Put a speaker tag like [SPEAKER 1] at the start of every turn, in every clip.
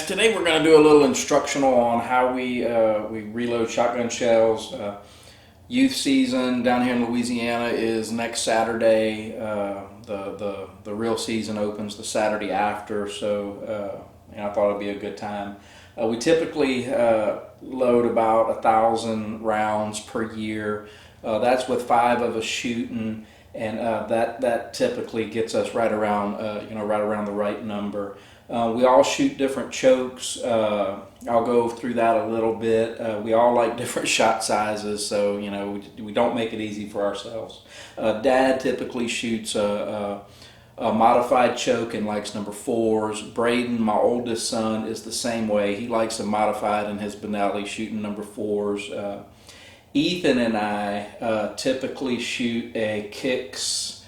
[SPEAKER 1] guys, today we're going to do a little instructional on how we reload shotgun shells. Youth season down here in Louisiana is next Saturday. The real season opens the Saturday after, so I thought it'd be a good time. We typically load about 1,000 rounds per year. That's with 5 of us shooting, and that typically gets us right around right around the right number. We all shoot different chokes. I'll go through that a little bit. We all like different shot sizes, so we don't make it easy for ourselves. Dad typically shoots a modified choke and likes number 4s. Braden, my oldest son, is the same way. He likes a modified in his Benelli, shooting number 4s. Ethan and I typically shoot a Kicks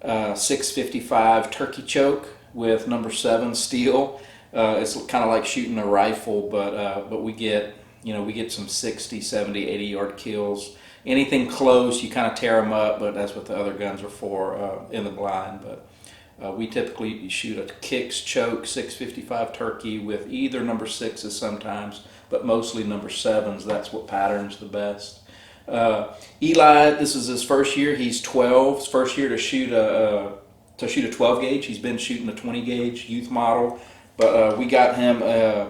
[SPEAKER 1] 655 turkey choke with number 7 steel. It's kind of like shooting a rifle, but we get some 60, 70, 80 yard kills. Anything close, you kind of tear them up, but that's what the other guns are for in the blind. But we typically shoot a Kicks choke 655 turkey with either number 6s sometimes, but mostly number 7s. That's what patterns the best. Eli, this is his first year. He's 12. His first year to shoot a 12 gauge. He's been shooting a 20 gauge youth model, but we got him.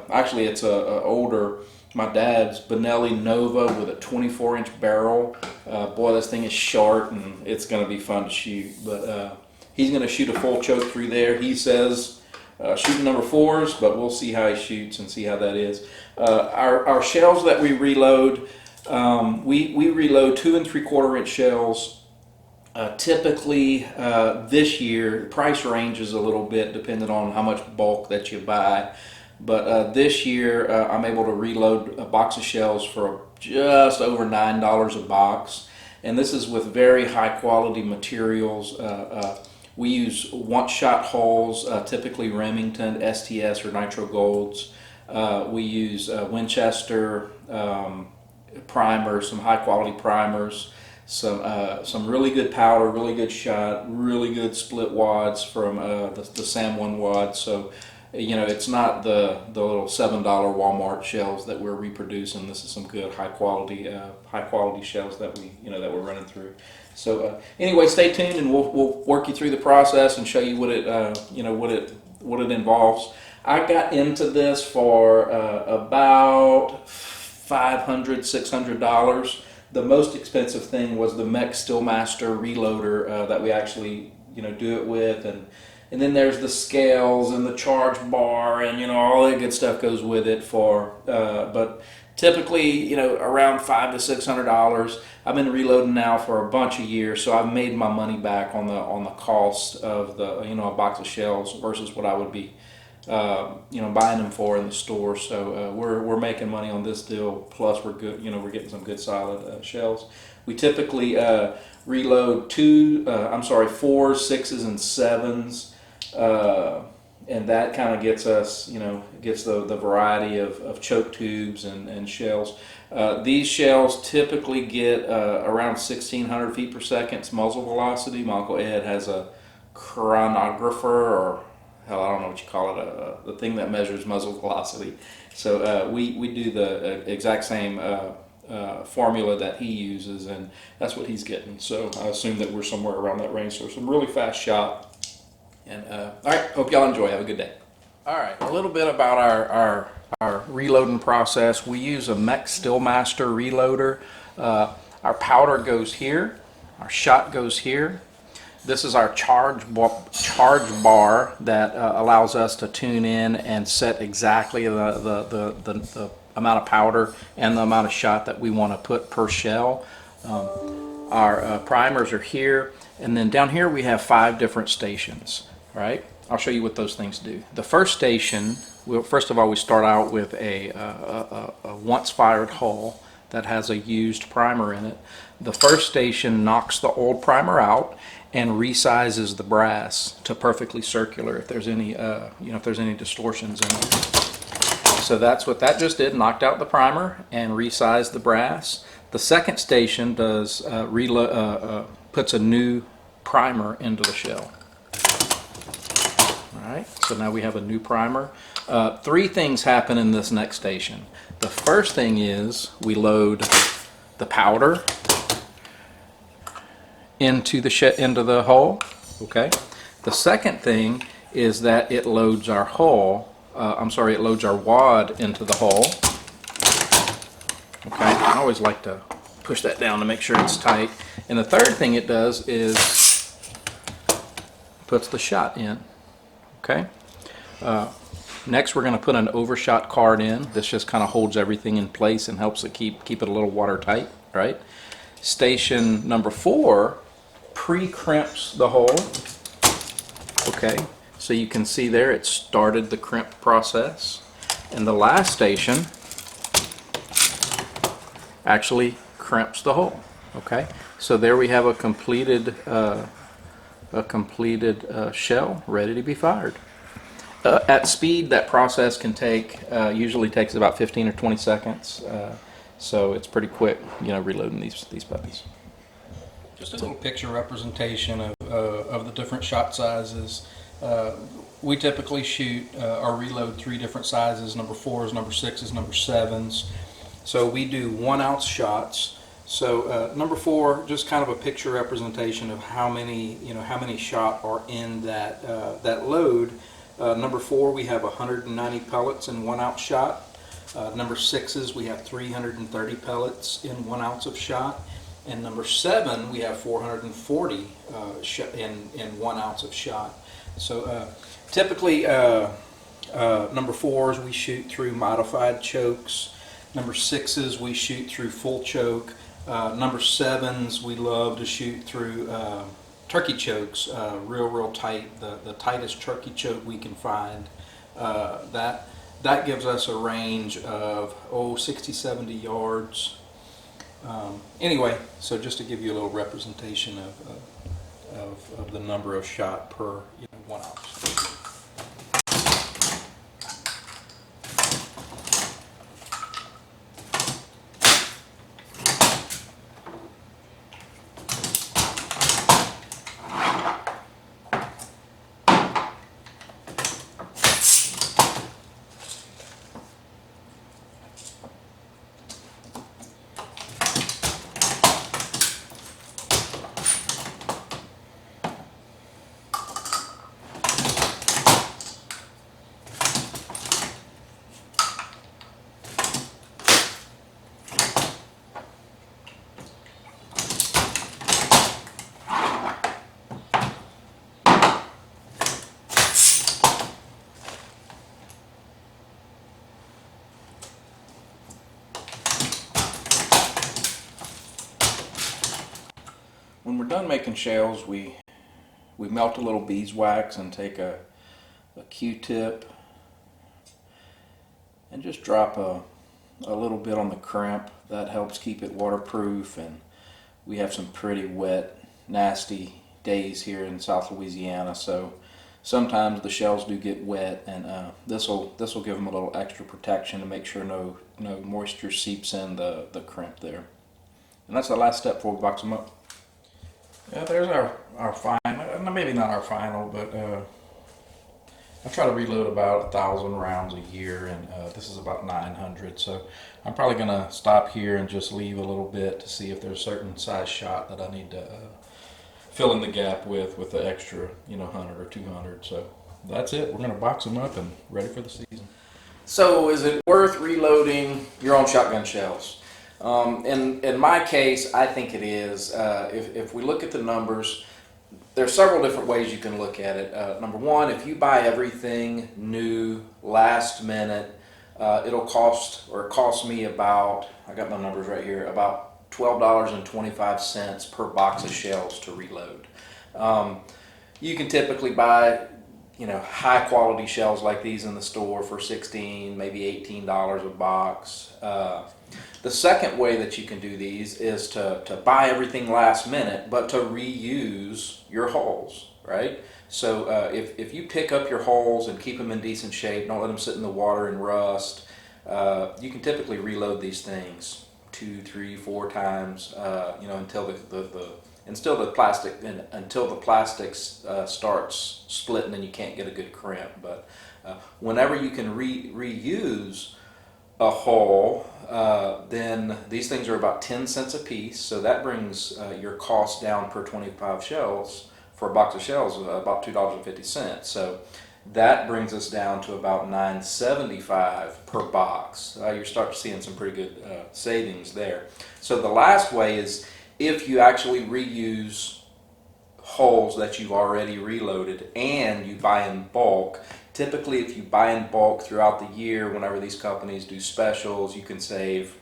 [SPEAKER 1] Actually, it's a older. My dad's Benelli Nova with a 24-inch barrel. Boy, this thing is sharp, and it's going to be fun to shoot. But he's going to shoot a full choke through there. He says shooting number 4s, but we'll see how he shoots and see how that is. Our shells that we reload, we reload 2 3/4 inch shells. Typically, this year, the price ranges a little bit depending on how much bulk that you buy. But this year, I'm able to reload a box of shells for just over $9 a box. And this is with very high quality materials. We use one-shot hulls, typically Remington, STS, or Nitro Golds. We use Winchester primers, some high quality primers. Some really good powder, really good shot, really good split wads from the Sam 1 wad. So, it's not the little $7 Walmart shells that we're reproducing. This is some good high quality shells that we're running through. So anyway, stay tuned, and we'll work you through the process and show you what it involves. I got into this for about $500, $600. The most expensive thing was the Mech Steelmaster reloader that we actually do it with, and then there's the scales and the charge bar and all that good stuff goes with it but typically around $500 to $600. I've been reloading now for a bunch of years, so I've made my money back on the cost of the a box of shells versus what I would be buying them for in the store. So we're making money on this deal. Plus, we're good. We're getting some good solid shells. We typically reload 4s, 6s, and 7s, and that kind of gets us, gets the variety of choke tubes and shells. These shells typically get around 1,600 feet per second muzzle velocity. My Uncle Ed has a chronographer, or hell, I don't know what you call it, the thing that measures muzzle velocity. So we do the exact same formula that he uses, and that's what he's getting. So I assume that we're somewhere around that range. So some really fast shot. And all right, hope y'all enjoy. Have a good day. All right, a little bit about our reloading process. We use a Mech Steelmaster reloader. Our powder goes here. Our shot goes here. This is our charge bar that allows us to tune in and set exactly the amount of powder and the amount of shot that we want to put per shell. Our primers are here, and then down here we have 5 different stations. Right? I'll show you what those things do. The first station, first of all, we start out with a once fired hull that has a used primer in it. The first station knocks the old primer out and resizes the brass to perfectly circular if there's any if there's any distortions in it. So that's what that just did, knocked out the primer and resized the brass. The second station does puts a new primer into the shell. All right, so now we have a new primer. Three things happen in this next station. The first thing is we load the powder into the hull. Okay. The second thing is that it loads our hull. It loads our wad into the hull. Okay. I always like to push that down to make sure it's tight. And the third thing it does is puts the shot in. Okay. Next, we're going to put an overshot card in. This just kind of holds everything in place and helps it keep it a little watertight, right? Station number 4 pre-crimps the hull. Okay, so you can see there it started the crimp process. And the last station actually crimps the hull. Okay, so there we have a completed shell ready to be fired. At speed, that process can take, usually takes about 15 or 20 seconds, so it's pretty quick, reloading these puppies. Just a little picture representation of the different shot sizes. We typically shoot or reload 3 different sizes: number 4s, number 6s, number 7s. So we do 1 ounce shots. So number 4, just kind of a picture representation of how many shot are in that load. Number 4, we have 190 pellets in 1 ounce shot. Number 6s, we have 330 pellets in 1 ounce of shot. And number 7, we have 440 in 1 ounce of shot. So typically, number 4s, we shoot through modified chokes. Number 6s, we shoot through full choke. Number 7s, we love to shoot through turkey chokes, real tight, the tightest turkey choke we can find. That gives us a range of 60-70 yards. Anyway, so just to give you a little representation of the number of shot per 1 ounce. When we're done making shells, we melt a little beeswax and take a Q-tip and just drop a little bit on the crimp. That helps keep it waterproof, and we have some pretty wet, nasty days here in South Louisiana, so sometimes the shells do get wet, and this will give them a little extra protection to make sure no moisture seeps in the crimp there. And that's the last step before we box them up. Yeah, there's our final, maybe not our final, but I try to reload about 1,000 rounds a year, and this is about 900, so I'm probably going to stop here and just leave a little bit to see if there's a certain size shot that I need to fill in the gap with the extra 100 or 200. So that's it. We're going to box them up and ready for the season. So is it worth reloading your own shotgun shells? In my case, I think it is. If we look at the numbers, there's several different ways you can look at it. Number one, if you buy everything new, last minute, it'll cost me about, I got my numbers right here, about $12.25 per box of shells to reload. You can typically buy high quality shells like these in the store for $16, maybe $18 a box. The second way that you can do these is to buy everything last minute, but to reuse your hulls, right? So if you pick up your hulls and keep them in decent shape, don't let them sit in the water and rust, you can typically reload these things 2, 3, 4 times, until until the plastic starts splitting and you can't get a good crimp. But whenever you can reuse a hull, then these things are about 10 cents a piece. So that brings your cost down per 25 shells for a box of shells about $2.50. So that brings us down to about $9.75 per box. You're starting to seeing some pretty good savings there. So the last way is if you actually reuse hulls that you've already reloaded and you buy in bulk. Typically, if you buy in bulk throughout the year, whenever these companies do specials, you can save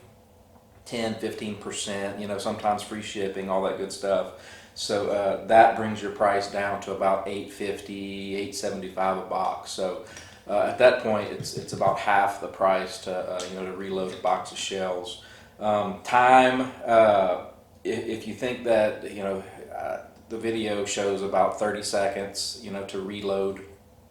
[SPEAKER 1] 10-15%, sometimes free shipping, all that good stuff. So that brings your price down to about $8.50, $8.75 a box. So at that point, it's about half the price to to reload a box of shells. Time, if you think that the video shows about 30 seconds, to reload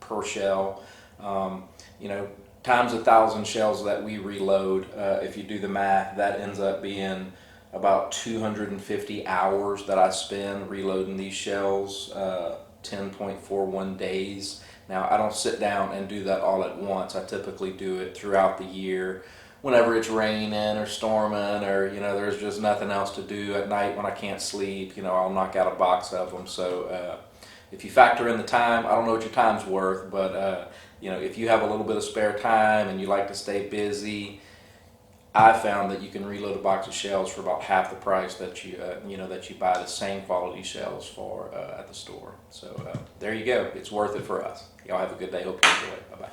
[SPEAKER 1] per shell, times 1,000 shells that we reload. If you do the math, that ends up being about 250 hours that I spend reloading these shells, 10.41 days. Now, I don't sit down and do that all at once. I typically do it throughout the year. Whenever it's raining or storming or, there's just nothing else to do at night when I can't sleep, I'll knock out a box of them. So if you factor in the time, I don't know what your time's worth, but, if you have a little bit of spare time and you like to stay busy, I found that you can reload a box of shells for about half the price that you buy the same quality shells for at the store. So there you go. It's worth it for us. Y'all have a good day. Hope you enjoy it. Bye-bye.